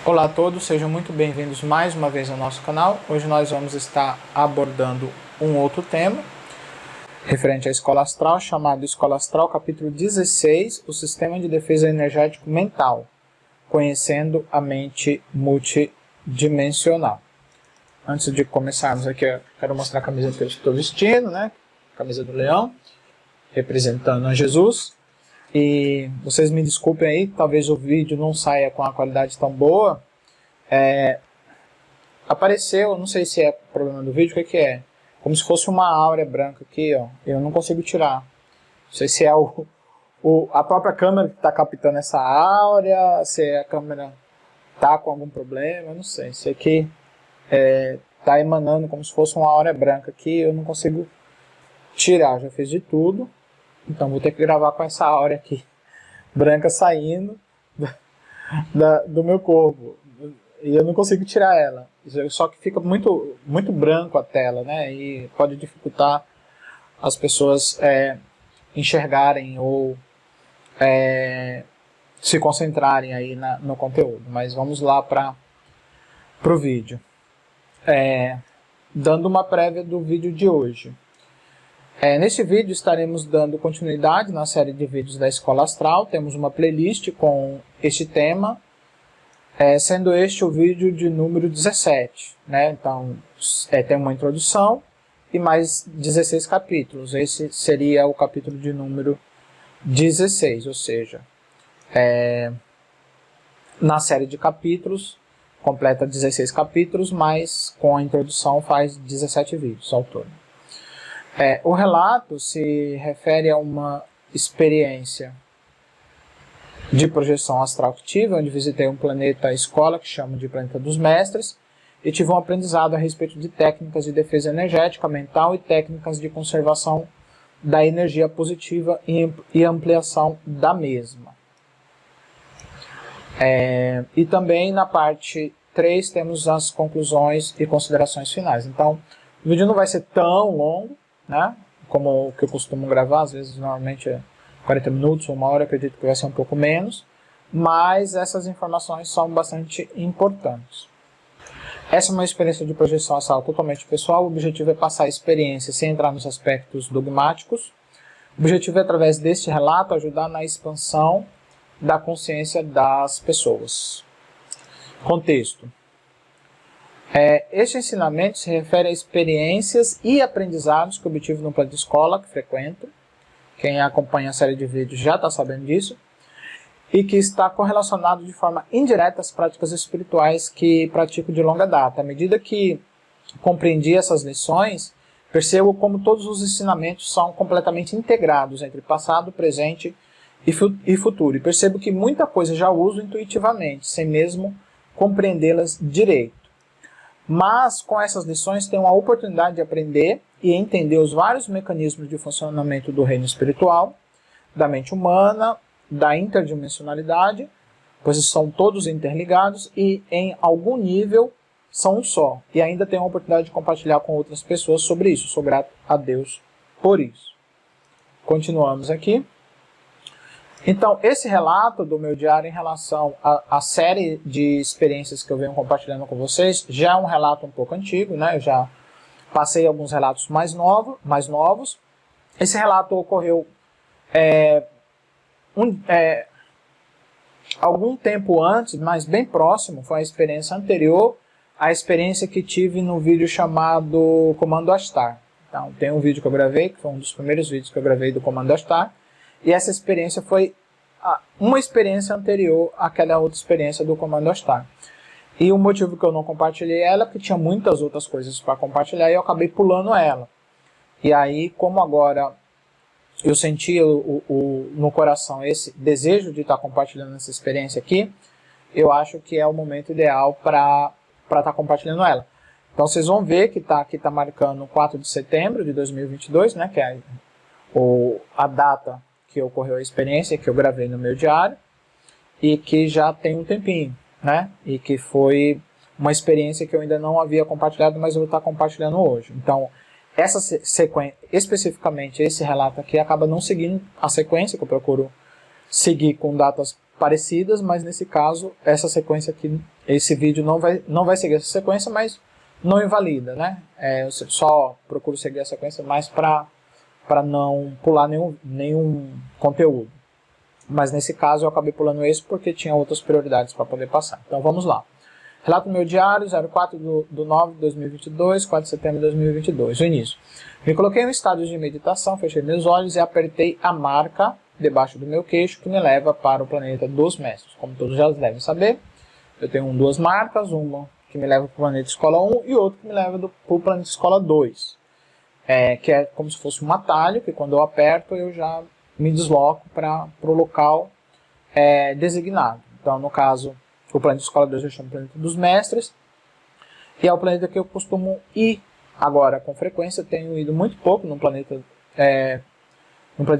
Olá a todos, sejam muito bem-vindos mais uma vez ao nosso canal. Hoje nós vamos estar abordando um outro tema referente à Escola Astral, chamado Escola Astral, capítulo 16, o Sistema de Defesa Energético Mental, conhecendo a mente multidimensional. Antes de começarmos aqui, eu quero mostrar a camisa que eu estou vestindo, né? Camisa do leão, representando a Jesus. E vocês me desculpem aí, talvez o vídeo não saia com a qualidade tão boa. Apareceu, não sei se é problema do vídeo, o que é? Como se fosse uma áurea branca aqui, ó. Eu não consigo tirar. Não sei se é a própria câmera que está captando essa áurea, se a câmera está com algum problema, eu não sei. Sei que está emanando como se fosse uma áurea branca aqui, eu não consigo tirar, já fiz de tudo. Então vou ter que gravar com essa áurea aqui, branca saindo do meu corpo. E eu não consigo tirar ela. Só que fica muito branco a tela, né? E pode dificultar as pessoas enxergarem ou se concentrarem aí no conteúdo. Mas vamos lá para o vídeo. Dando uma prévia do vídeo de hoje. Neste vídeo estaremos dando continuidade na série de vídeos da Escola Astral. Temos uma playlist com este tema, sendo este o vídeo de número 17. Né? Então, tem uma introdução e mais 16 capítulos. Esse seria o capítulo de número 16, ou seja, na série de capítulos, completa 16 capítulos, mas com a introdução faz 17 vídeos ao todo. O relato se refere a uma experiência de projeção astral que tive, onde visitei um planeta escola que chamo de Planeta dos Mestres e tive um aprendizado a respeito de técnicas de defesa energética mental e técnicas de conservação da energia positiva e ampliação da mesma. E também na parte 3 temos as conclusões e considerações finais. Então o vídeo não vai ser tão longo, né, como o que eu costumo gravar, às vezes normalmente é 40 minutos, uma hora, acredito que vai ser um pouco menos, mas essas informações são bastante importantes. Essa é uma experiência de projeção astral totalmente pessoal, o objetivo é passar a experiência sem entrar nos aspectos dogmáticos. O objetivo é, através deste relato, ajudar na expansão da consciência das pessoas. Contexto. Este ensinamento se refere a experiências e aprendizados que obtive no planeta escola que frequento. Quem acompanha a série de vídeos já está sabendo disso. E que está correlacionado de forma indireta às práticas espirituais que pratico de longa data. À medida que compreendi essas lições, percebo como todos os ensinamentos são completamente integrados entre passado, presente e futuro. E percebo que muita coisa já uso intuitivamente, sem mesmo compreendê-las direito. Mas com essas lições tenho a oportunidade de aprender e entender os vários mecanismos de funcionamento do reino espiritual, da mente humana, da interdimensionalidade, pois são todos interligados e em algum nível são um só. E ainda tenho a oportunidade de compartilhar com outras pessoas sobre isso. Sou grato a Deus por isso. Continuamos aqui. Então, esse relato do meu diário em relação à série de experiências que eu venho compartilhando com vocês, já é um relato um pouco antigo, né? Eu já passei alguns relatos mais novos. Esse relato ocorreu algum tempo antes, mas bem próximo, foi a experiência anterior à experiência que tive no vídeo chamado Comando Astar. Então, tem um vídeo que eu gravei, que foi um dos primeiros vídeos que eu gravei do Comando Astar, e essa experiência foi uma experiência anterior àquela outra experiência do Comando Astar. E o motivo que eu não compartilhei ela é porque tinha muitas outras coisas para compartilhar e eu acabei pulando ela. E aí, como agora eu senti no coração esse desejo de estar compartilhando essa experiência aqui, eu acho que é o momento ideal para estar compartilhando ela. Então vocês vão ver que aqui está marcando 4 de setembro de 2022, né, que é a data que ocorreu a experiência, que eu gravei no meu diário, e que já tem um tempinho, né? E que foi uma experiência que eu ainda não havia compartilhado, mas eu vou estar compartilhando hoje. Então, essa sequência, especificamente esse relato aqui, acaba não seguindo a sequência que eu procuro seguir com datas parecidas, mas nesse caso, essa sequência aqui, esse vídeo não vai seguir essa sequência, mas não invalida, né? Eu só procuro seguir a sequência mais para não pular nenhum conteúdo. Mas nesse caso eu acabei pulando esse porque tinha outras prioridades para poder passar. Então vamos lá. Relato do meu diário, 04/9/2022, 4 de setembro de 2022, o início. Me coloquei em um estado de meditação, fechei meus olhos e apertei a marca debaixo do meu queixo que me leva para o planeta dos mestres. Como todos já devem saber, eu tenho duas marcas, uma que me leva para o planeta Escola 1 e outra que me leva para o planeta Escola 2. Que é como se fosse um atalho, que quando eu aperto eu já me desloco para o local designado. Então, no caso, o planeta Escola 2 eu chamo de planeta dos mestres, e é o planeta que eu costumo ir agora com frequência. Eu tenho ido muito pouco no planeta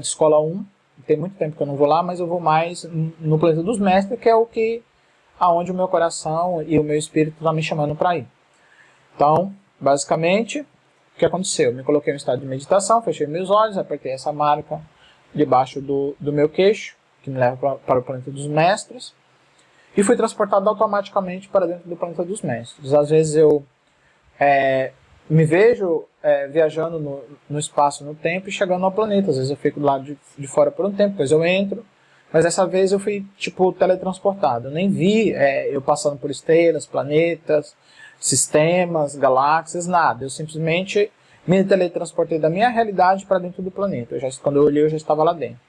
Escola 1, tem muito tempo que eu não vou lá, mas eu vou mais no planeta dos mestres, que é aonde o meu coração e o meu espírito estão me chamando para ir. Então, basicamente, o que aconteceu? Eu me coloquei em um estado de meditação, fechei meus olhos, apertei essa marca debaixo do meu queixo, que me leva para o planeta dos mestres, e fui transportado automaticamente para dentro do planeta dos mestres. Às vezes eu me vejo viajando no espaço, no tempo, e chegando ao planeta. Às vezes eu fico do lado de fora por um tempo, depois eu entro, mas dessa vez eu fui tipo teletransportado. Eu nem vi eu passando por estrelas, planetas, sistemas, galáxias, nada. Eu simplesmente me teletransportei da minha realidade para dentro do planeta. Quando eu olhei, eu já estava lá dentro.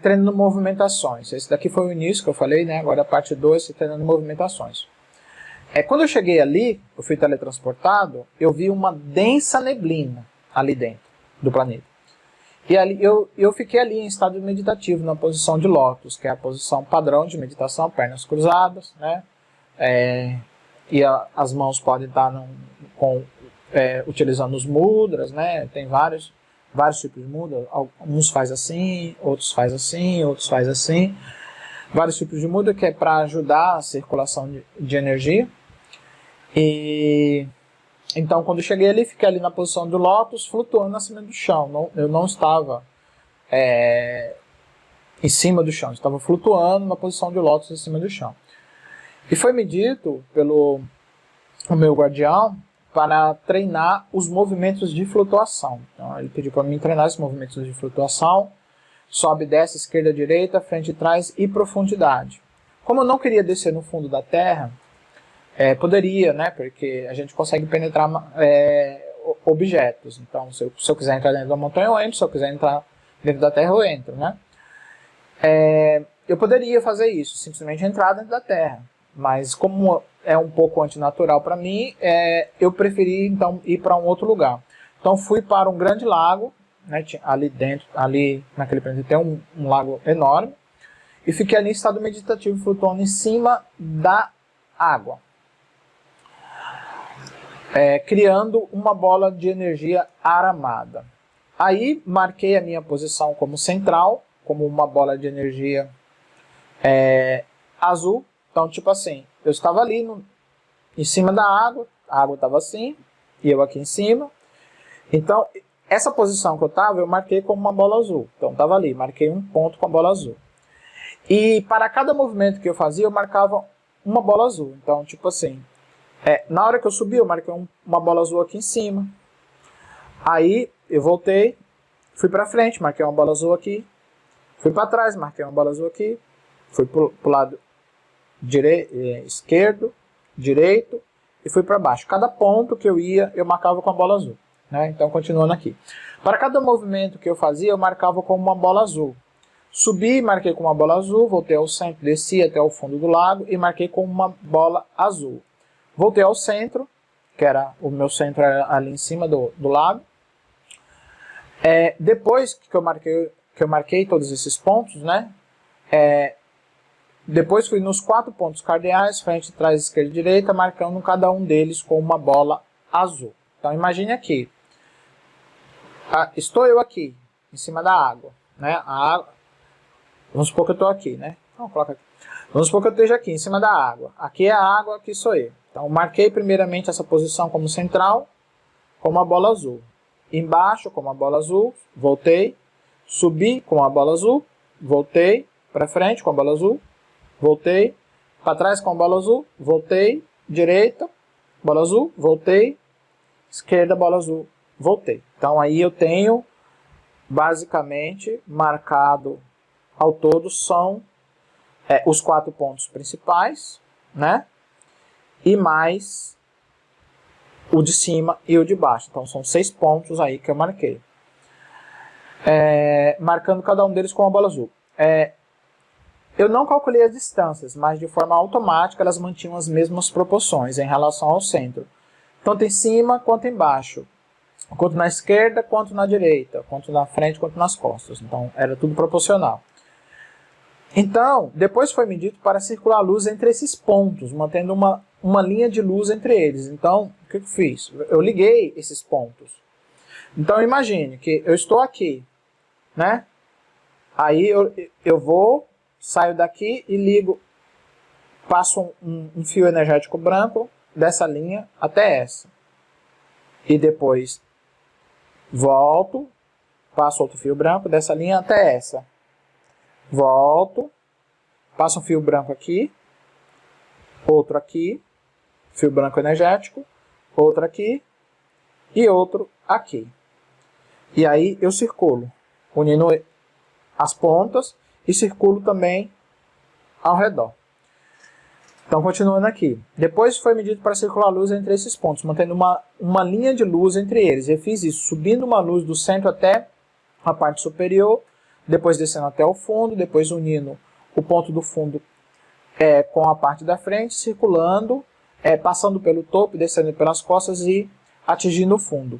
Treinando movimentações. Esse daqui foi o início que eu falei, né? Agora a parte 2, treinando movimentações. Quando eu cheguei ali, eu fui teletransportado, eu vi uma densa neblina ali dentro do planeta. E ali, eu fiquei ali em estado meditativo, na posição de lótus, que é a posição padrão de meditação, pernas cruzadas, né? As mãos podem estar utilizando os mudras, né? Tem vários tipos de mudra. Uns faz assim, outros faz assim, outros faz assim. Vários tipos de mudra que é para ajudar a circulação de energia. E então, quando eu cheguei ali, fiquei ali na posição do lótus, flutuando acima do chão. Eu não estava em cima do chão, eu estava flutuando na posição de lótus em cima do chão. E foi me dito pelo meu guardião para treinar os movimentos de flutuação. Então, ele pediu para mim treinar esses movimentos de flutuação: sobe, desce, esquerda, direita, frente e trás e profundidade. Como eu não queria descer no fundo da Terra, poderia, né? Porque a gente consegue penetrar objetos. Então, se eu quiser entrar dentro da montanha, eu entro. Se eu quiser entrar dentro da Terra, eu entro, né? Eu poderia fazer isso, simplesmente entrar dentro da Terra. Mas como é um pouco antinatural para mim, eu preferi então ir para um outro lugar. Então fui para um grande lago, né? Ali dentro, ali naquele planeta tem um lago enorme, e fiquei ali em estado meditativo, flutuando em cima da água, criando uma bola de energia aramada. Aí marquei a minha posição como central, como uma bola de energia azul. Então, tipo assim, eu estava ali em cima da água, a água estava assim, e eu aqui em cima. Então, essa posição que eu estava, eu marquei como uma bola azul. Então, estava ali, marquei um ponto com a bola azul. E para cada movimento que eu fazia, eu marcava uma bola azul. Então, tipo assim, na hora que eu subi, eu marquei uma bola azul aqui em cima. Aí, eu voltei, fui para frente, marquei uma bola azul aqui. Fui para trás, marquei uma bola azul aqui. Fui para o lado esquerdo, direito, e fui para baixo. Cada ponto que eu ia, eu marcava com a bola azul, né? Então, continuando aqui. Para cada movimento que eu fazia, eu marcava com uma bola azul. Subi, marquei com uma bola azul, voltei ao centro, desci até o fundo do lago e marquei com uma bola azul. Voltei ao centro, que era o meu centro era ali em cima do lago. Depois que eu marquei todos esses pontos, né? Depois fui nos 4 pontos cardeais, frente, trás, esquerda e direita, marcando cada um deles com uma bola azul. Então imagine aqui, estou eu aqui, em cima da água, né? A água, vamos supor que eu estou aqui, né? Então, coloca aqui. Vamos supor que eu esteja aqui, em cima da água. Aqui é a água, aqui sou eu. Então marquei primeiramente essa posição como central, com uma bola azul. Embaixo com uma bola azul, voltei, subi com uma bola azul, voltei, para frente com a bola azul, voltei, para trás com a bola azul, voltei, direita, bola azul, voltei, esquerda, bola azul, voltei. Então aí eu tenho basicamente marcado ao todo são os 4 pontos principais, né? E mais o de cima e o de baixo. Então são 6 pontos aí que eu marquei. Marcando cada um deles com a bola azul. Eu não calculei as distâncias, mas de forma automática elas mantinham as mesmas proporções em relação ao centro. Tanto em cima quanto embaixo. Quanto na esquerda, quanto na direita. Quanto na frente, quanto nas costas. Então era tudo proporcional. Então, depois foi medido para circular a luz entre esses pontos, mantendo uma linha de luz entre eles. Então, o que eu fiz? Eu liguei esses pontos. Então, imagine que eu estou aqui, né? Aí eu vou, saio daqui e ligo, passo um fio energético branco dessa linha até essa. E depois volto, passo outro fio branco dessa linha até essa. Volto, passo um fio branco aqui, outro aqui, fio branco energético, outro aqui e outro aqui. E aí eu circulo, unindo as pontas e circulo também ao redor. Então, continuando aqui. Depois foi medido para circular a luz entre esses pontos, mantendo uma linha de luz entre eles. Eu fiz isso, subindo uma luz do centro até a parte superior, depois descendo até o fundo, depois unindo o ponto do fundo com a parte da frente, circulando, passando pelo topo, descendo pelas costas e atingindo o fundo.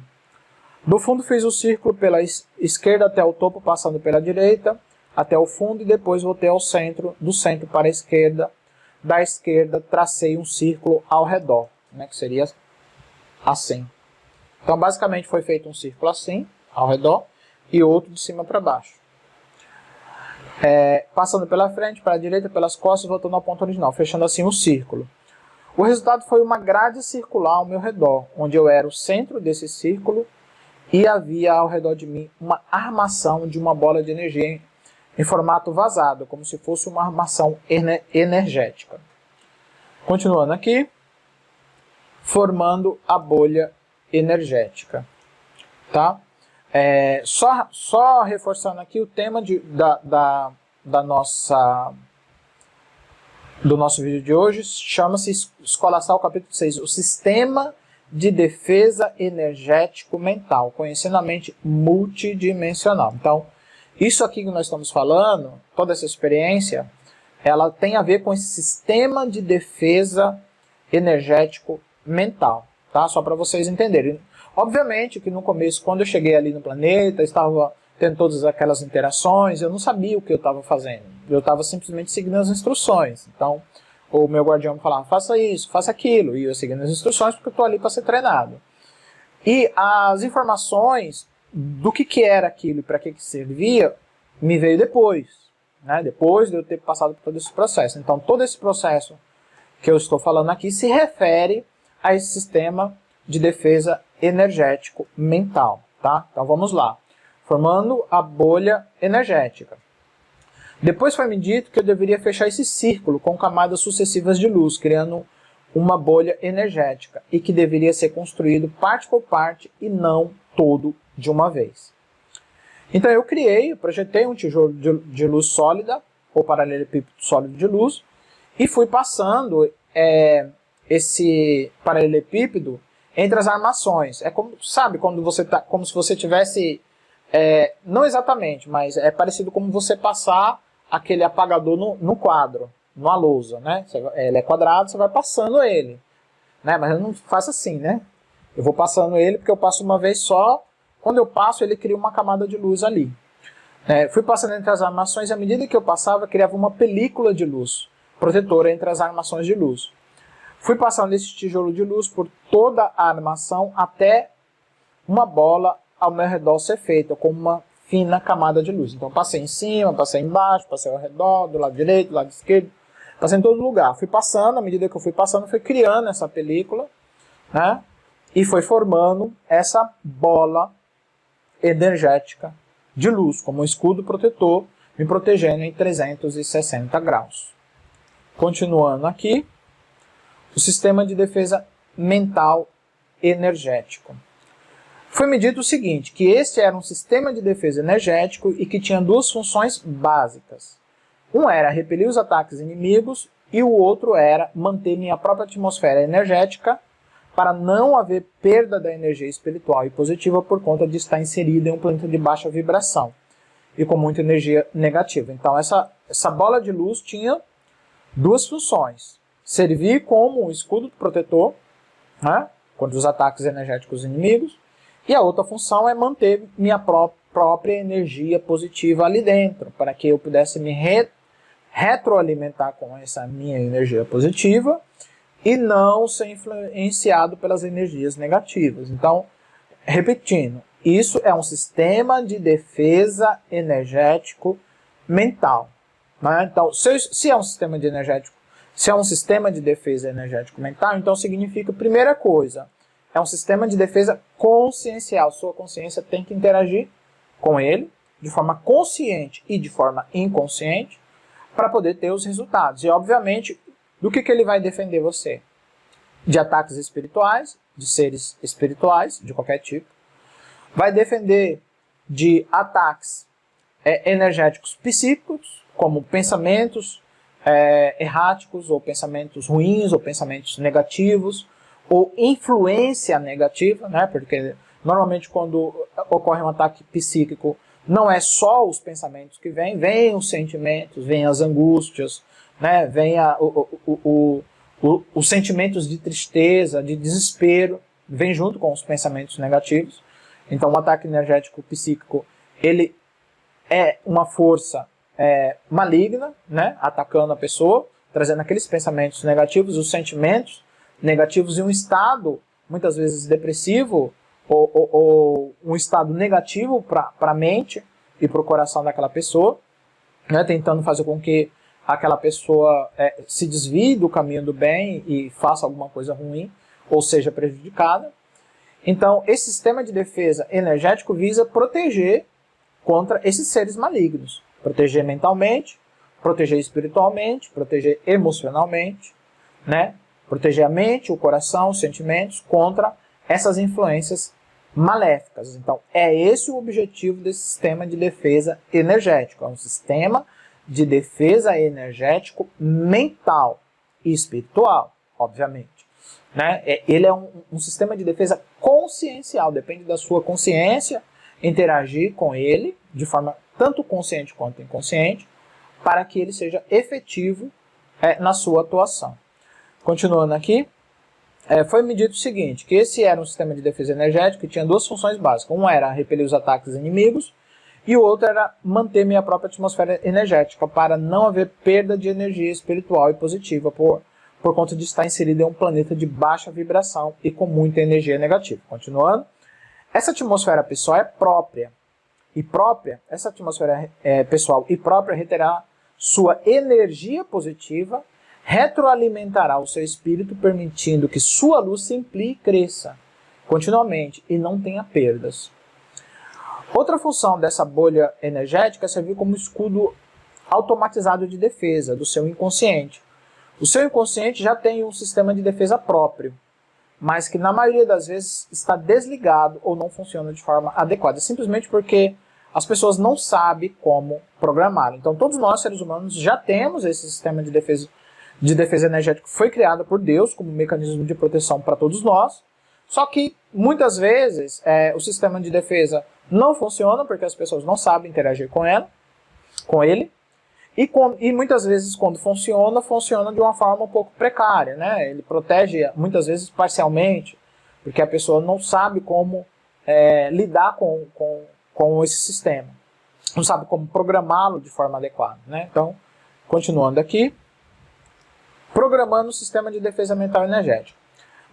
Do fundo fiz o círculo pela esquerda até o topo, passando pela direita, até o fundo e depois voltei ao centro, do centro para a esquerda, da esquerda tracei um círculo ao redor, né, que seria assim. Então basicamente foi feito um círculo assim, ao redor, e outro de cima para baixo. Passando pela frente, para a direita, pelas costas, voltando ao ponto original, fechando assim um círculo. O resultado foi uma grade circular ao meu redor, onde eu era o centro desse círculo e havia ao redor de mim uma armação de uma bola de energia em formato vazado, como se fosse uma armação energética. Continuando aqui, formando a bolha energética. Tá? Só reforçando aqui o tema do nosso vídeo de hoje, chama-se Escola Sal, capítulo 6, o Sistema de Defesa Energético Mental, conhecendo a mente multidimensional. Então, isso aqui que nós estamos falando, toda essa experiência, ela tem a ver com esse sistema de defesa energético mental, tá? Só para vocês entenderem. Obviamente que no começo, quando eu cheguei ali no planeta, estava tendo todas aquelas interações, eu não sabia o que eu estava fazendo. Eu estava simplesmente seguindo as instruções. Então, o meu guardião me falava, faça isso, faça aquilo, e eu seguindo as instruções porque eu estou ali para ser treinado. E as informações do que era aquilo e para que servia, me veio depois, né? Depois de eu ter passado por todo esse processo. Então, todo esse processo que eu estou falando aqui se refere a esse sistema de defesa energético mental, tá? Então, vamos lá. Formando a bolha energética. Depois foi me dito que eu deveria fechar esse círculo com camadas sucessivas de luz, criando uma bolha energética, e que deveria ser construído parte por parte e não todo de uma vez. Então eu projetei um tijolo de luz sólida, ou paralelepípedo sólido de luz, e fui passando esse paralelepípedo entre as armações. É como, sabe, quando você tá, como se você tivesse, não exatamente, mas é parecido como você passar aquele apagador no quadro, numa lousa, né? Ele é quadrado, você vai passando ele, né? Mas eu não faço assim, né? Eu vou passando ele porque eu passo uma vez só. Quando eu passo, ele cria uma camada de luz ali. Fui passando entre as armações e à medida que eu passava, criava uma película de luz protetora entre as armações de luz. Fui passando esse tijolo de luz por toda a armação até uma bola ao meu redor ser feita com uma fina camada de luz. Então passei em cima, passei embaixo, passei ao redor, do lado direito, do lado esquerdo, passei em todo lugar. Fui passando, à medida que eu fui passando, fui criando essa película, né? E foi formando essa bola energética de luz, como um escudo protetor me protegendo em 360 graus. Continuando aqui, o sistema de defesa mental energético. Foi medido o seguinte, que este era um sistema de defesa energético e que tinha duas funções básicas. Um era repelir os ataques inimigos e o outro era manter minha própria atmosfera energética para não haver perda da energia espiritual e positiva por conta de estar inserido em um planeta de baixa vibração e com muita energia negativa. Então essa bola de luz tinha duas funções. Servir como um escudo protetor, né, contra os ataques energéticos inimigos, e a outra função é manter minha própria energia positiva ali dentro, para que eu pudesse me retroalimentar com essa minha energia positiva e não ser influenciado pelas energias negativas. Então, repetindo, isso é um sistema de defesa energético mental. Né? Então, se é um sistema de defesa energético mental, então significa, primeira coisa, é um sistema de defesa consciencial. Sua consciência tem que interagir com ele de forma consciente e de forma inconsciente para poder ter os resultados. E, obviamente, do que ele vai defender você? De ataques espirituais, de seres espirituais, de qualquer tipo. Vai defender de ataques energéticos psíquicos, como pensamentos erráticos, ou pensamentos ruins, ou pensamentos negativos, ou influência negativa, né? Porque normalmente quando ocorre um ataque psíquico, não é só os pensamentos que vêm os sentimentos, vêm as angústias, né? Vêm os sentimentos de tristeza, de desespero, vem junto com os pensamentos negativos. Então o ataque energético psíquico, ele é uma força maligna, né? Atacando a pessoa, trazendo aqueles pensamentos negativos, os sentimentos negativos e um estado, muitas vezes depressivo, ou um estado negativo para a mente e para o coração daquela pessoa, né, tentando fazer com que aquela pessoa se desvie do caminho do bem e faça alguma coisa ruim, ou seja prejudicada. Então, esse sistema de defesa energético visa proteger contra esses seres malignos. Proteger mentalmente, proteger espiritualmente, proteger emocionalmente, né? Proteger a mente, o coração, os sentimentos contra essas influências maléficas. Então, é esse o objetivo desse sistema de defesa energético. É um sistema de defesa energético mental e espiritual, obviamente. Né? Ele é um sistema de defesa consciencial. Depende da sua consciência interagir com ele de forma tanto consciente quanto inconsciente para que ele seja efetivo na sua atuação. Continuando aqui, foi medido o seguinte, que esse era um sistema de defesa energético que tinha duas funções básicas. Um era repelir os ataques inimigos e o outro era manter minha própria atmosfera energética para não haver perda de energia espiritual e positiva por conta de estar inserido em um planeta de baixa vibração e com muita energia negativa. Continuando, essa atmosfera pessoal é própria. E própria, essa atmosfera pessoal e própria reterá sua energia positiva, retroalimentará o seu espírito, permitindo que sua luz se amplie e cresça continuamente e não tenha perdas. Outra função dessa bolha energética é servir como escudo automatizado de defesa do seu inconsciente. O seu inconsciente já tem um sistema de defesa próprio, mas que na maioria das vezes está desligado ou não funciona de forma adequada, simplesmente porque as pessoas não sabem como programá-lo. Então todos nós, seres humanos, já temos esse sistema de defesa energética que foi criado por Deus como mecanismo de proteção para todos nós, só que muitas vezes o sistema de defesa não funciona porque as pessoas não sabem interagir com ele, e muitas vezes quando funciona de uma forma um pouco precária, né? Ele protege muitas vezes parcialmente, porque a pessoa não sabe como lidar com esse sistema, não sabe como programá-lo de forma adequada, né? Então, continuando aqui, programando o sistema de defesa mental energética.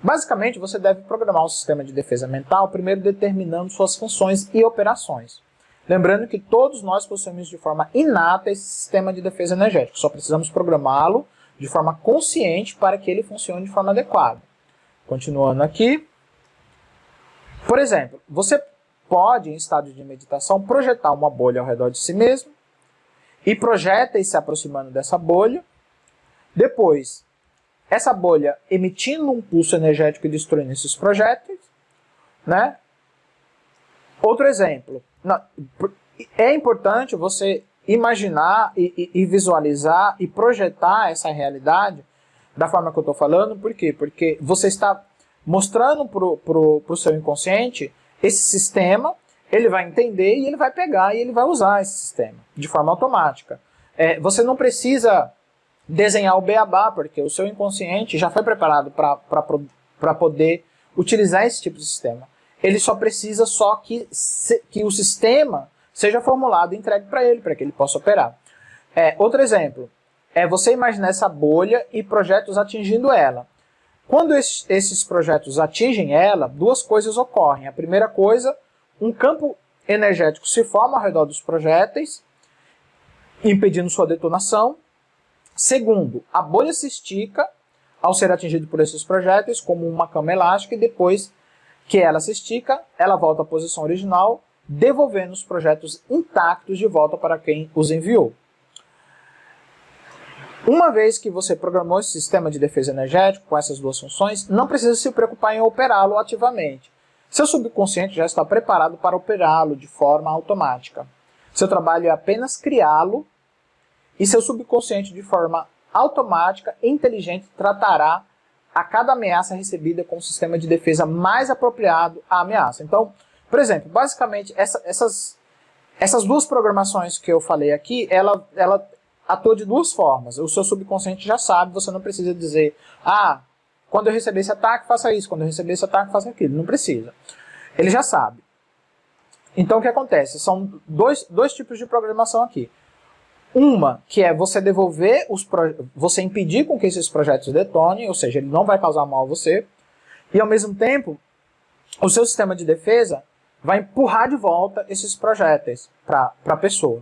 Basicamente, você deve programar o sistema de defesa mental primeiro determinando suas funções e operações. Lembrando que todos nós possuímos de forma inata esse sistema de defesa energética, só precisamos programá-lo de forma consciente para que ele funcione de forma adequada. Continuando aqui, por exemplo, você pode, em estado de meditação, projetar uma bolha ao redor de si mesmo e projéteis se aproximando dessa bolha. Depois, essa bolha emitindo um pulso energético e destruindo esses projéteis, né? Outro exemplo, é importante você imaginar e visualizar e projetar essa realidade da forma que eu estou falando. Por quê? Porque você está mostrando para o seu inconsciente esse sistema, ele vai entender e ele vai pegar e ele vai usar esse sistema de forma automática. Você não precisa desenhar o beabá, porque o seu inconsciente já foi preparado para poder utilizar esse tipo de sistema. Ele só precisa que o sistema seja formulado e entregue para ele que ele possa operar. Outro exemplo, você imaginar essa bolha e projetos atingindo ela. Quando esses projetos atingem ela, duas coisas ocorrem. A primeira coisa, um campo energético se forma ao redor dos projéteis, impedindo sua detonação. Segundo, a bolha se estica ao ser atingido por esses projéteis, como uma cama elástica, e depois que ela se estica, ela volta à posição original, devolvendo os projetos intactos de volta para quem os enviou. Uma vez que você programou esse sistema de defesa energético com essas duas funções, não precisa se preocupar em operá-lo ativamente. Seu subconsciente já está preparado para operá-lo de forma automática. Seu trabalho é apenas criá-lo, e seu subconsciente, de forma automática e inteligente, tratará a cada ameaça recebida com o sistema de defesa mais apropriado à ameaça. Então, por exemplo, basicamente, essas duas programações que eu falei aqui, ela atua de duas formas. O seu subconsciente já sabe, você não precisa dizer, quando eu receber esse ataque, faça isso, quando eu receber esse ataque, faça aquilo. Não precisa. Ele já sabe. Então, o que acontece? São dois tipos de programação aqui. Uma, que é você devolver você impedir com que esses projetos detonem, ou seja, ele não vai causar mal a você, e ao mesmo tempo, o seu sistema de defesa vai empurrar de volta esses projéteis para a pessoa,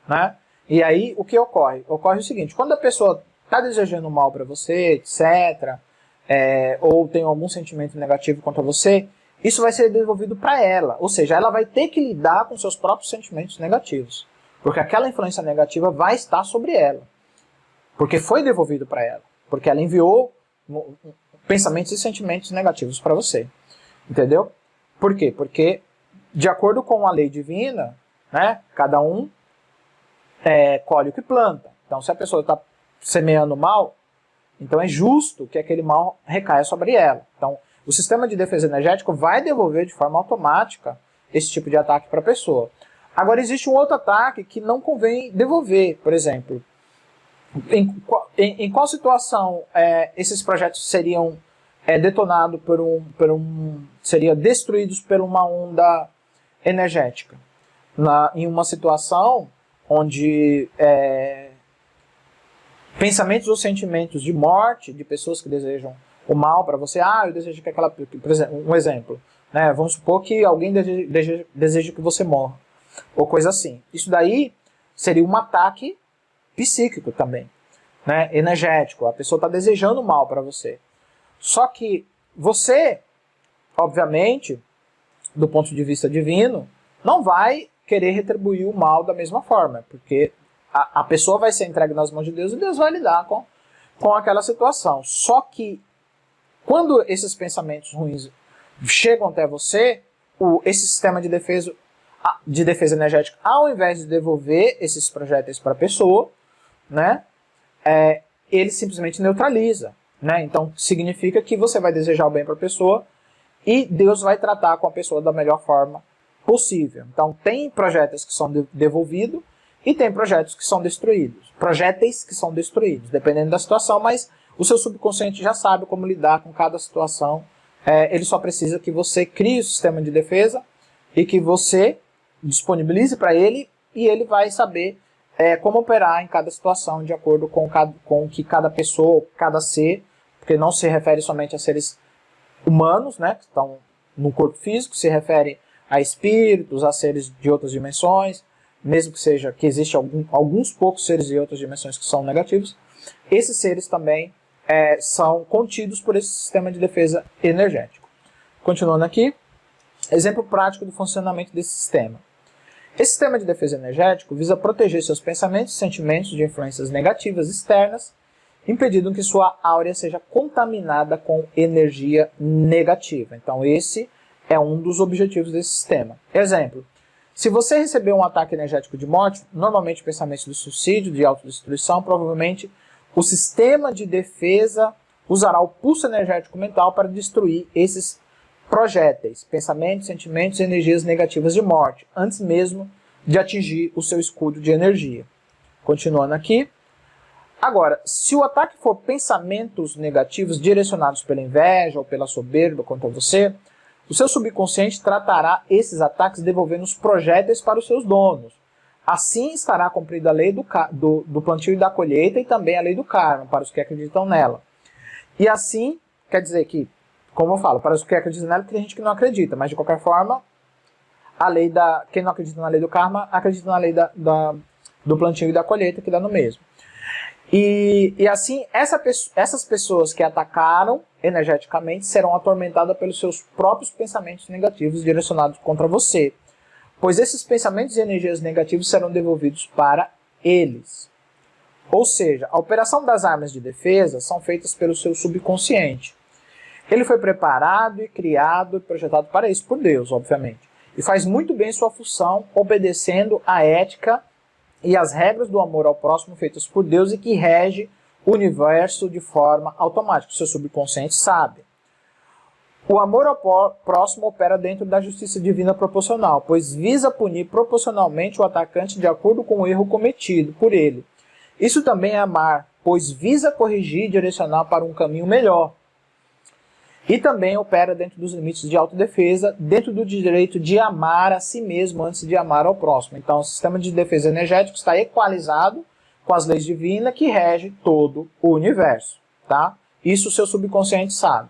né? E aí, o que ocorre? Ocorre o seguinte, quando a pessoa está desejando mal para você, etc., ou tem algum sentimento negativo contra você, isso vai ser devolvido para ela, ou seja, ela vai ter que lidar com seus próprios sentimentos negativos. Porque aquela influência negativa vai estar sobre ela. Porque foi devolvido para ela. Porque ela enviou pensamentos e sentimentos negativos para você. Entendeu? Por quê? Porque, de acordo com a lei divina, né, cada um colhe o que planta. Então, se a pessoa está semeando mal, então é justo que aquele mal recaia sobre ela. Então, o sistema de defesa energético vai devolver de forma automática esse tipo de ataque para a pessoa. Agora, existe um outro ataque que não convém devolver, por exemplo. Em qual situação esses projetos seriam detonados seriam destruídos por uma onda energética? Em uma situação onde pensamentos ou sentimentos de morte de pessoas que desejam o mal para você, eu desejo que aquela... Por exemplo, um exemplo, né? Vamos supor que alguém deseja que você morra, ou coisa assim. Isso daí seria um ataque psíquico também, né? Energético. A pessoa está desejando mal para você. Só que você, obviamente, do ponto de vista divino, não vai querer retribuir o mal da mesma forma, porque a pessoa vai ser entregue nas mãos de Deus e Deus vai lidar com aquela situação. Só que quando esses pensamentos ruins chegam até você, esse sistema de defesa energética, ao invés de devolver esses projéteis para a pessoa, né, ele simplesmente neutraliza. Né? Então, significa que você vai desejar o bem para a pessoa e Deus vai tratar com a pessoa da melhor forma possível. Então, tem projéteis que são devolvidos e tem projetos que são destruídos. Projéteis que são destruídos, dependendo da situação, mas o seu subconsciente já sabe como lidar com cada situação. Ele só precisa que você crie o sistema de defesa e que você disponibilize para ele, e ele vai saber como operar em cada situação de acordo com o que cada pessoa, cada ser, porque não se refere somente a seres humanos, né, que estão no corpo físico, se refere a espíritos, a seres de outras dimensões, mesmo que existe alguns poucos seres de outras dimensões que são negativos, esses seres também são contidos por esse sistema de defesa energético. Continuando aqui, exemplo prático do funcionamento desse sistema. Esse sistema de defesa energético visa proteger seus pensamentos e sentimentos de influências negativas externas, impedindo que sua áurea seja contaminada com energia negativa. Então esse é um dos objetivos desse sistema. Exemplo, se você receber um ataque energético de morte, normalmente pensamentos de suicídio, de autodestruição, provavelmente o sistema de defesa usará o pulso energético mental para destruir esses projéteis, pensamentos, sentimentos e energias negativas de morte, antes mesmo de atingir o seu escudo de energia. Continuando aqui. Agora, se o ataque for pensamentos negativos direcionados pela inveja ou pela soberba contra você, o seu subconsciente tratará esses ataques devolvendo os projéteis para os seus donos. Assim estará cumprida a lei do plantio e da colheita e também a lei do karma, para os que acreditam nela. E assim, quer dizer que, como eu falo, para os que acreditam nela, tem gente que não acredita, mas de qualquer forma, quem não acredita na lei do karma, acredita na lei do plantio e da colheita, que dá no mesmo. E assim, essas pessoas que atacaram energeticamente serão atormentadas pelos seus próprios pensamentos negativos direcionados contra você, pois esses pensamentos e energias negativos serão devolvidos para eles. Ou seja, a operação das armas de defesa são feitas pelo seu subconsciente. Ele foi preparado e criado e projetado para isso por Deus, obviamente, e faz muito bem sua função obedecendo à ética e as regras do amor ao próximo feitas por Deus e que rege o universo de forma automática. O seu subconsciente sabe. O amor ao próximo opera dentro da justiça divina proporcional, pois visa punir proporcionalmente o atacante de acordo com o erro cometido por ele. Isso também é amar, pois visa corrigir e direcionar para um caminho melhor. E também opera dentro dos limites de autodefesa, dentro do direito de amar a si mesmo antes de amar ao próximo. Então o sistema de defesa energético está equalizado com as leis divinas que regem todo o universo. Tá? Isso o seu subconsciente sabe.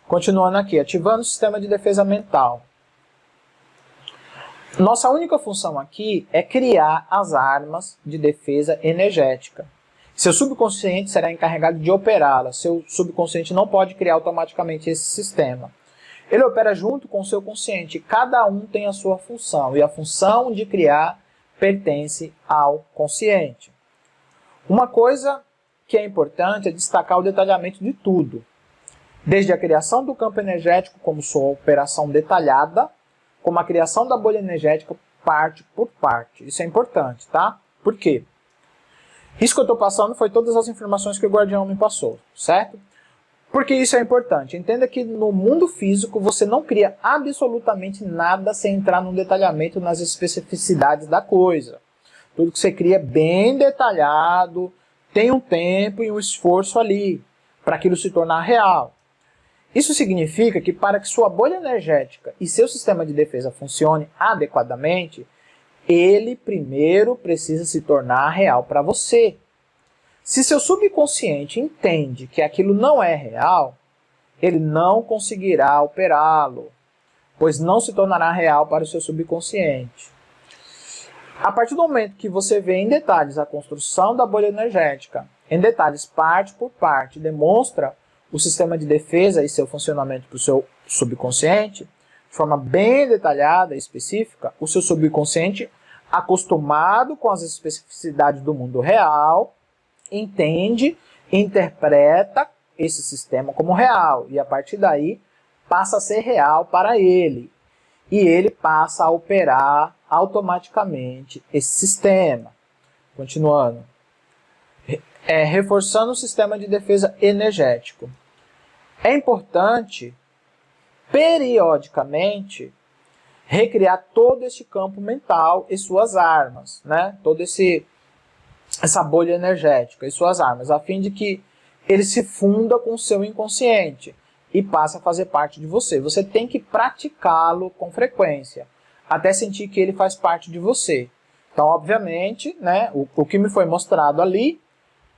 Continuando aqui, ativando o sistema de defesa mental. Nossa única função aqui é criar as armas de defesa energética. Seu subconsciente será encarregado de operá-la. Seu subconsciente não pode criar automaticamente esse sistema. Ele opera junto com o seu consciente. Cada um tem a sua função. E a função de criar pertence ao consciente. Uma coisa que é importante é destacar o detalhamento de tudo. Desde a criação do campo energético como sua operação detalhada, como a criação da bolha energética parte por parte. Isso é importante, tá? Por quê? Isso que eu estou passando foi todas as informações que o Guardião me passou, certo? Porque isso é importante. Entenda que no mundo físico você não cria absolutamente nada sem entrar no detalhamento nas especificidades da coisa. Tudo que você cria é bem detalhado, tem um tempo e um esforço ali para aquilo se tornar real. Isso significa que para que sua bolha energética e seu sistema de defesa funcione adequadamente, ele primeiro precisa se tornar real para você. Se seu subconsciente entende que aquilo não é real, ele não conseguirá operá-lo, pois não se tornará real para o seu subconsciente. A partir do momento que você vê em detalhes a construção da bolha energética, em detalhes parte por parte, demonstra o sistema de defesa e seu funcionamento para o seu subconsciente, de forma bem detalhada e específica, o seu subconsciente, acostumado com as especificidades do mundo real, entende e interpreta esse sistema como real. E a partir daí passa a ser real para ele. E ele passa a operar automaticamente esse sistema. Continuando. Reforçando o sistema de defesa energético. É importante, periodicamente, recriar todo esse campo mental e suas armas, né? Toda essa bolha energética e suas armas, a fim de que ele se funda com o seu inconsciente e passe a fazer parte de você. Você tem que praticá-lo com frequência, até sentir que ele faz parte de você. Então, obviamente, né, o que me foi mostrado ali,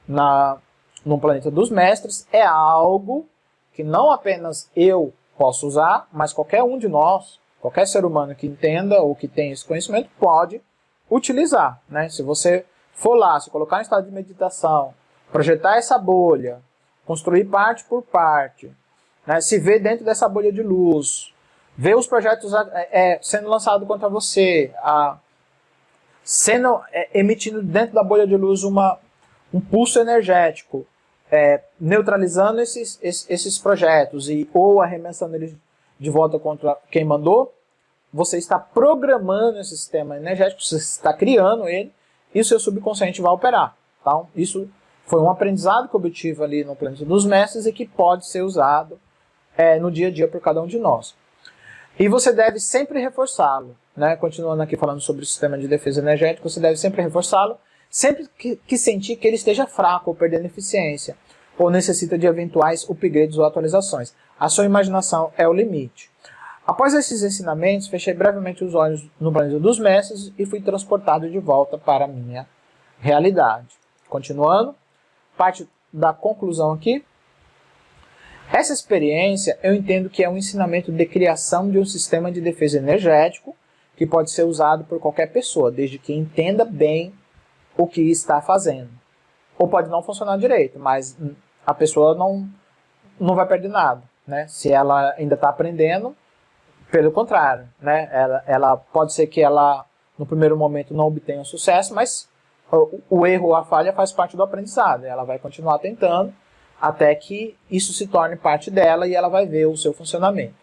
no Planeta dos Mestres, é algo que não apenas eu posso usar, mas qualquer um de nós, qualquer ser humano que entenda ou que tenha esse conhecimento, pode utilizar. Né? Se você for lá, se colocar em estado de meditação, projetar essa bolha, construir parte por parte, né? Se ver dentro dessa bolha de luz, ver os projetos sendo lançados contra você, sendo emitindo dentro da bolha de luz um pulso energético, neutralizando esses projetos ou arremessando eles de volta contra quem mandou, você está programando esse sistema energético, você está criando ele, e o seu subconsciente vai operar. Então, isso foi um aprendizado que eu obtive ali no Planeta dos Mestres e que pode ser usado no dia a dia por cada um de nós. E você deve sempre reforçá-lo, né? Continuando aqui falando sobre o sistema de defesa energética, você deve sempre reforçá-lo, sempre que sentir que ele esteja fraco ou perdendo eficiência, ou necessita de eventuais upgrades ou atualizações. A sua imaginação é o limite. Após esses ensinamentos, fechei brevemente os olhos no Planeta dos Mestres e fui transportado de volta para a minha realidade. Continuando, parte da conclusão aqui. Essa experiência eu entendo que é um ensinamento de criação de um sistema de defesa energético que pode ser usado por qualquer pessoa, desde que entenda bem o que está fazendo. Ou pode não funcionar direito, mas a pessoa não vai perder nada, né? Se ela ainda está aprendendo, pelo contrário, né? Ela pode ser que ela no primeiro momento não obtenha sucesso, mas o erro ou a falha faz parte do aprendizado. Ela vai continuar tentando até que isso se torne parte dela e ela vai ver o seu funcionamento.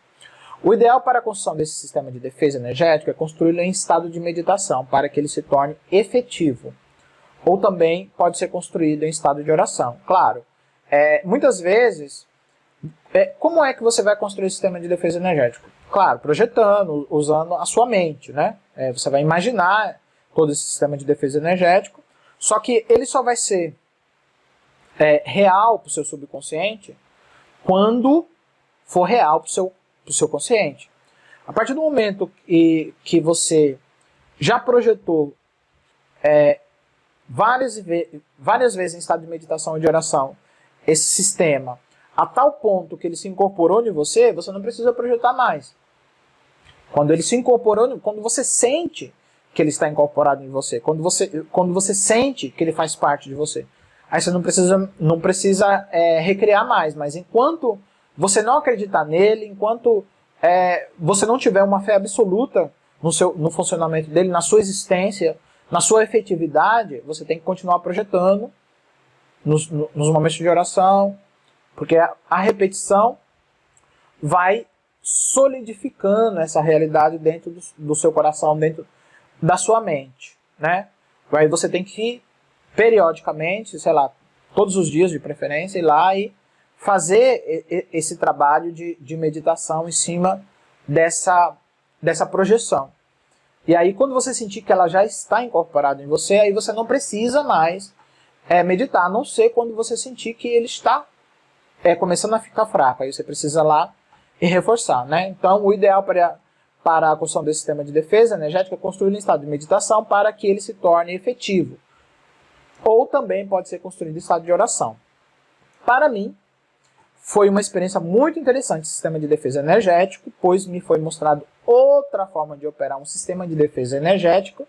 O ideal para a construção desse sistema de defesa energética é construí-lo em estado de meditação para que ele se torne efetivo. Ou também pode ser construído em estado de oração. Claro, muitas vezes, como é que você vai construir o sistema de defesa energético? Claro, projetando, usando a sua mente, né? Você vai imaginar todo esse sistema de defesa energético, só que ele só vai ser real para o seu subconsciente quando for real para o seu consciente. A partir do momento que você já projetou várias vezes em estado de meditação e de oração esse sistema a tal ponto que ele se incorporou em você, você não precisa projetar mais. Quando ele se incorporou, quando você sente que ele está incorporado em você, quando você sente que ele faz parte de você, aí você não precisa recriar mais, mas enquanto você não acreditar nele, enquanto você não tiver uma fé absoluta no funcionamento dele, na sua existência, na sua efetividade, você tem que continuar projetando nos momentos de oração, porque a repetição vai solidificando essa realidade dentro do seu coração, dentro da sua mente, né? Aí você tem que, periodicamente, sei lá, todos os dias de preferência, ir lá e fazer esse trabalho de meditação em cima dessa projeção. E aí, quando você sentir que ela já está incorporada em você, aí você não precisa mais meditar, a não ser quando você sentir que ele está começando a ficar fraco. Aí você precisa lá e reforçar, né? Então, o ideal para a construção desse sistema de defesa energética é construir um estado de meditação para que ele se torne efetivo. Ou também pode ser construído em estado de oração. Para mim, foi uma experiência muito interessante esse sistema de defesa energético, pois me foi mostrado outra forma de operar um sistema de defesa energético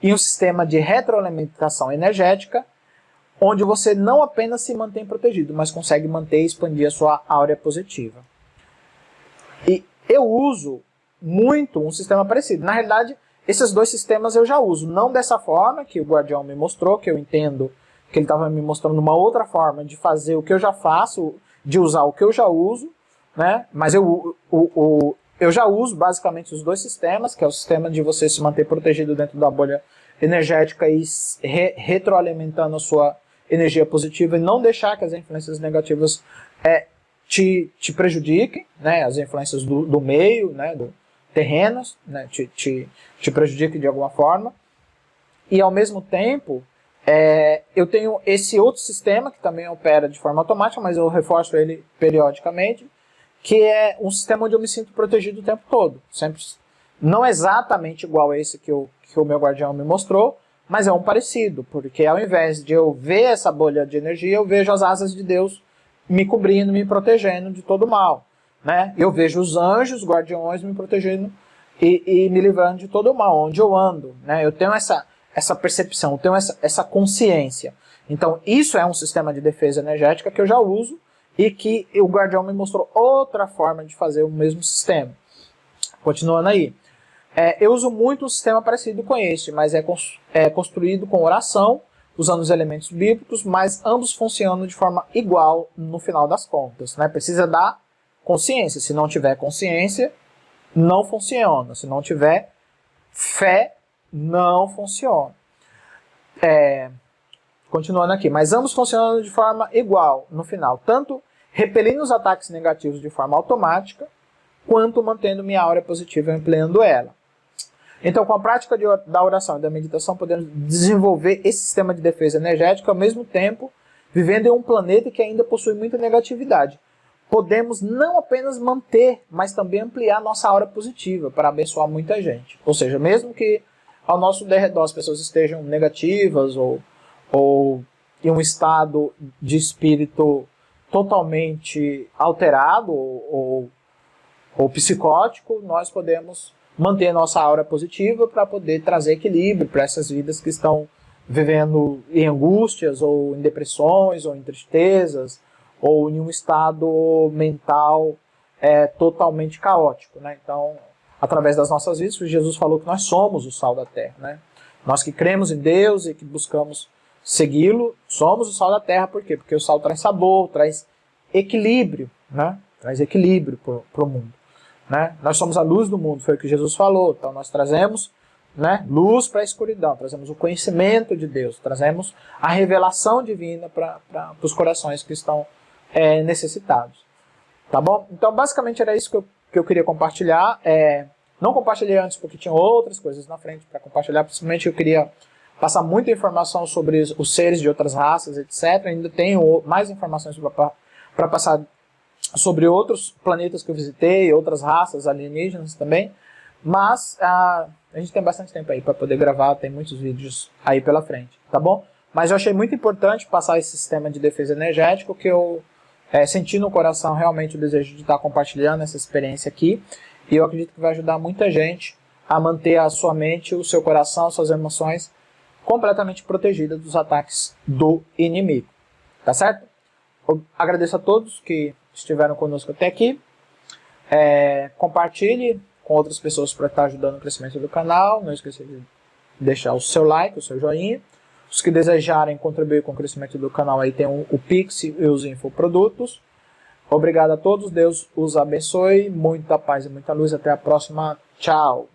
e um sistema de retroalimentação energética, onde você não apenas se mantém protegido, mas consegue manter e expandir a sua áurea positiva. E eu uso muito um sistema parecido. Na realidade, esses dois sistemas eu já uso, não dessa forma que o Guardião me mostrou, que eu entendo que ele estava me mostrando uma outra forma de fazer o que eu já faço, de usar o que eu já uso, né? Mas eu já uso basicamente os dois sistemas, que é o sistema de você se manter protegido dentro da bolha energética e retroalimentando a sua energia positiva e não deixar que as influências negativas te prejudiquem, né? As influências do meio, né? Terrenos, né? te prejudiquem de alguma forma. E ao mesmo tempo, eu tenho esse outro sistema que também opera de forma automática, mas eu reforço ele periodicamente, que é um sistema onde eu me sinto protegido o tempo todo. Sempre, não exatamente igual a esse que o meu guardião me mostrou, mas é um parecido, porque ao invés de eu ver essa bolha de energia, eu vejo as asas de Deus me cobrindo, me protegendo de todo mal, né? Eu vejo os anjos, guardiões me protegendo e me livrando de todo mal, onde eu ando, né? Eu tenho essa percepção, eu tenho essa consciência. Então, isso é um sistema de defesa energética que eu já uso e que o Guardião me mostrou outra forma de fazer o mesmo sistema. Continuando aí. Eu uso muito um sistema parecido com este, mas é construído com oração, usando os elementos bíblicos, mas ambos funcionam de forma igual no final das contas, né? Precisa dar consciência. Se não tiver consciência, não funciona. Se não tiver fé, não funciona. Continuando aqui, mas ambos funcionam de forma igual no final, tanto repelindo os ataques negativos de forma automática, quanto mantendo minha aura positiva e ampliando ela. Então, com a prática da oração e da meditação, podemos desenvolver esse sistema de defesa energética, ao mesmo tempo, vivendo em um planeta que ainda possui muita negatividade. Podemos não apenas manter, mas também ampliar nossa aura positiva para abençoar muita gente. Ou seja, mesmo que ao nosso derredor as pessoas estejam negativas ou em um estado de espírito totalmente alterado ou psicótico, nós podemos manter nossa aura positiva para poder trazer equilíbrio para essas vidas que estão vivendo em angústias, ou em depressões, ou em tristezas, ou em um estado mental totalmente caótico, né? Então, através das nossas vidas, Jesus falou que nós somos o sal da terra, né? Nós que cremos em Deus e que buscamos segui-lo, somos o sal da terra. Por quê? Porque o sal traz sabor, traz equilíbrio, né? Traz equilíbrio para o mundo. Né? Nós somos a luz do mundo, foi o que Jesus falou. Então nós trazemos, né, luz para a escuridão, trazemos o conhecimento de Deus, trazemos a revelação divina para os corações que estão necessitados. Tá bom? Então basicamente era isso que eu queria compartilhar. Não compartilhei antes porque tinha outras coisas na frente para compartilhar, principalmente eu queria passar muita informação sobre os seres de outras raças, etc. Ainda tenho mais informações para passar sobre outros planetas que eu visitei, outras raças alienígenas também, mas a gente tem bastante tempo aí para poder gravar, tem muitos vídeos aí pela frente, tá bom? Mas eu achei muito importante passar esse sistema de defesa energético, que eu senti no coração realmente o desejo de estar compartilhando essa experiência aqui, e eu acredito que vai ajudar muita gente a manter a sua mente, o seu coração, suas emoções completamente protegidas dos ataques do inimigo, tá certo? Eu agradeço a todos que estiveram conosco até aqui. Compartilhe com outras pessoas para estar ajudando no crescimento do canal. Não esqueça de deixar o seu like, o seu joinha. Os que desejarem contribuir com o crescimento do canal, aí tem o Pix e os infoprodutos. Obrigado a todos, Deus os abençoe, muita paz e muita luz. Até a próxima, tchau!